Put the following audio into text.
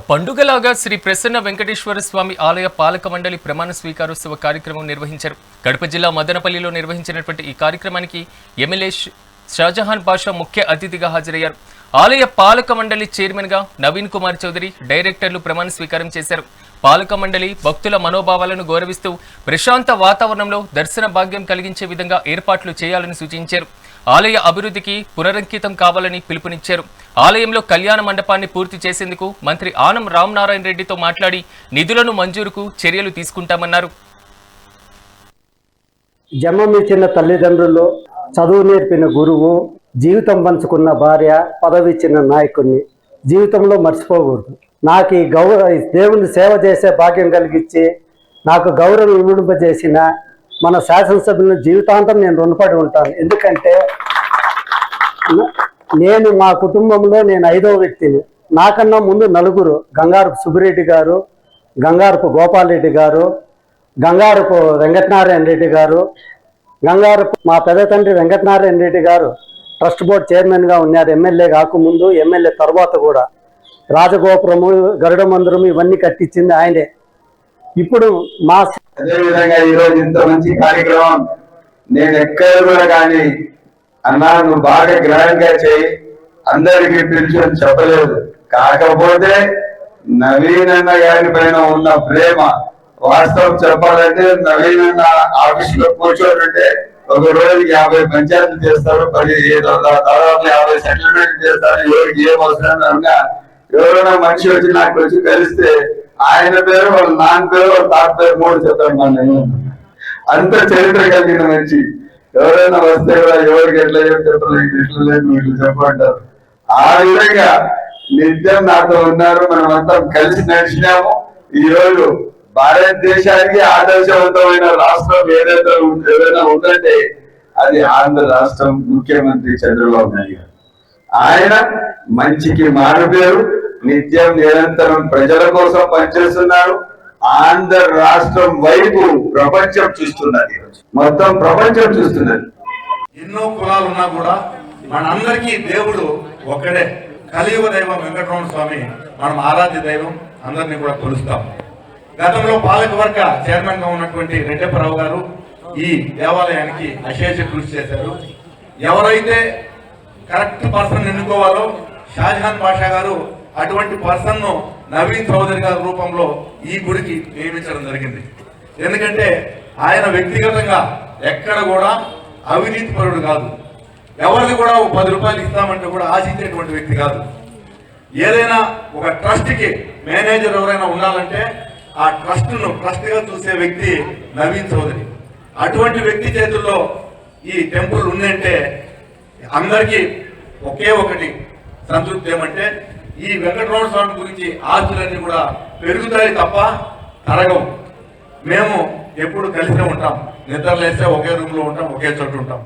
పండుగలాగా శ్రీ ప్రసన్న వెంకటేశ్వర స్వామి ఆలయ పాలక మండలి ప్రమాణ స్వీకారోత్సవ కార్యక్రమం నిర్వహించారు. కడప జిల్లా మదనపల్లిలో నిర్వహించినటువంటి ఈ కార్యక్రమానికి ఎమ్మెల్యే షాజహాన్ బాషా ముఖ్య అతిథిగా హాజరయ్యారు. ఆలయ పాలక మండలి చైర్మన్ గా నవీన్ కుమార్ చౌదరి, డైరెక్టర్లు ప్రమాణ స్వీకారం చేశారు. పాలక మండలి భక్తుల మనోభావాలను గౌరవిస్తూ ప్రశాంత వాతావరణంలో దర్శన భాగ్యం కలిగించే విధంగా ఏర్పాట్లు చేయాలని సూచించారు. ఆలయ అభివృద్ధికి పునరంకితం కావాలని పిలుపునిచ్చారు. ఆలయంలో కళ్యాణ మండపాన్ని పూర్తి చేసేందుకు మంత్రి ఆనం రామనారాయణ రెడ్డితో మాట్లాడి నిధులను మంజూరుకు చర్యలు తీసుకుంటామన్నారు. జన్మమిచ్చిన తల్లిదండ్రులు, చదువు నేర్పిన గురువు, జీవితం పంచుకున్న భార్య, పదవిచ్చిన నాయకుడిని జీవితంలో మర్చిపోకూడదు. నాకు ఈ దేవుని సేవ చేసే భాగ్యం కలిగించి నాకు గౌరవం ఇవ్వడింపజేసిన మన శాసనసభ్యులను జీవితాంతం నేను రుణపడి ఉంటాను. ఎందుకంటే నేను మా కుటుంబంలో నేను 5వ వ్యక్తిని. నాకన్నా ముందు నలుగురు: గంగారపు సుబ్బిరెడ్డి గారు, గంగారపు గోపాల్ రెడ్డి గారు, గంగారపు వెంకటనారాయణ రెడ్డి గారు, గంగారపు మా పెద్ద తండ్రి వెంకటనారాయణ రెడ్డి గారు ట్రస్ట్ బోర్డు చైర్మన్గా ఉన్నారు. ఎమ్మెల్యే కాకముందు, ఎమ్మెల్యే తర్వాత కూడా. రాజగోపురము, గరుడ మందిరము ఇవన్నీ కట్టించింది ఆయనే. ఇప్పుడు మా అదేవిధంగా ఈరోజు ఇంత మంచి కార్యక్రమం నేను ఎక్కడ కూడా కానీ అన్నా నువ్వు బాగా గ్రాండ్ గా చేయి, అందరికీ పిలిచి అని చెప్పలేదు. కాకపోతే నవీన్ అన్న గారి పైన ఉన్న ప్రేమ, వాస్తవం చెప్పాలంటే నవీన్ అన్న ఆఫీస్ లో కూర్చోనంటే ఒక రోజుకి 50 పంచాయతీలు చేస్తారు, 50 సెటిల్మెంట్ చేస్తారు. ఎవరికి ఏం అవసరం ఎవరైనా మనిషి వచ్చి నాకు వచ్చి కలిస్తే ఆయన పేరు, వాళ్ళ నాన్న పేరు, వాళ్ళ తాత పేరు 3 చెప్తాను. మన అంత చరిత్ర కలిగిన మనిషి. ఎవరైనా వస్తే కూడా ఎవరికి ఎట్లా చెప్పలేదు, ఇట్లా లేదు, వీళ్ళు చెప్పంటారు. ఆ విధంగా నిత్యం నాతో ఉన్నారు. మనం అంతా కలిసి నడిచినాము. ఈ రోజు భారతదేశానికి ఆదర్శవంతమైన రాష్ట్రం ఏదైనా ఉందంటే అది ఆంధ్ర రాష్ట్రం. ముఖ్యమంత్రి చంద్రబాబు నాయుడు గారు, ఆయన మంచికి మారుపేరు. నిత్యం నిరంతరం ప్రజల కోసం పనిచేస్తున్నారు. ఆంధ్ర రాష్ట్రం వైపు ప్రపంచం చూస్తున్నది. మొత్తం ప్రపంచం చూస్తున్నది. ఎన్నో కులాలు ఉన్నా కూడా మనందరికీ దేవుడు ఒక్కడే. కలియుగ దైవం వెంకటరమణ స్వామి మనం ఆరాధ్య దైవం. అందరినీ కూడా కొలుస్తాం. గతంలో పాలకవర్గ చైర్మన్ గా ఉన్నటువంటి రెడ్డప్పరావు గారు ఈ దేవాలయానికి అశేష కృషి చేశారు. ఎవరైతే కరెక్ట్ పర్సన్ ఎన్నుకోవాలో షాజహాన్ బాషా గారు అటువంటి పర్సన్ ను నవీన్ చౌదరి గారి రూపంలో ఈ గుడికి నియమించడం జరిగింది. ఎందుకంటే ఆయన వ్యక్తిగతంగా ఎక్కడ కూడా అవినీతి పరుడు కాదు. ఎవరిని కూడా 10 రూపాయలు ఇస్తామంటే కూడా ఆశించేటువంటి వ్యక్తి కాదు. ఏదైనా ఒక ట్రస్ట్ కి మేనేజర్ ఎవరైనా ఉండాలంటే ఆ ట్రస్ట్ ను ట్రస్ట్ గా చూసే వ్యక్తి నవీన్ చౌదరి. అటువంటి వ్యక్తి చేతుల్లో ఈ టెంపుల్ ఉందంటే అందరికీ ఒకే ఒకటి సంతృప్తి ఏమంటే ఈ వెంకటరమణ స్వామి గురించి ఆస్తులన్నీ కూడా పెరుగుతాయి తప్ప తరగవు. మేము ఎప్పుడు కలిసే ఉంటాం. నిద్రలేస్తే ఒకే రూమ్ లో ఉంటాం, ఒకే చోటు ఉంటాం.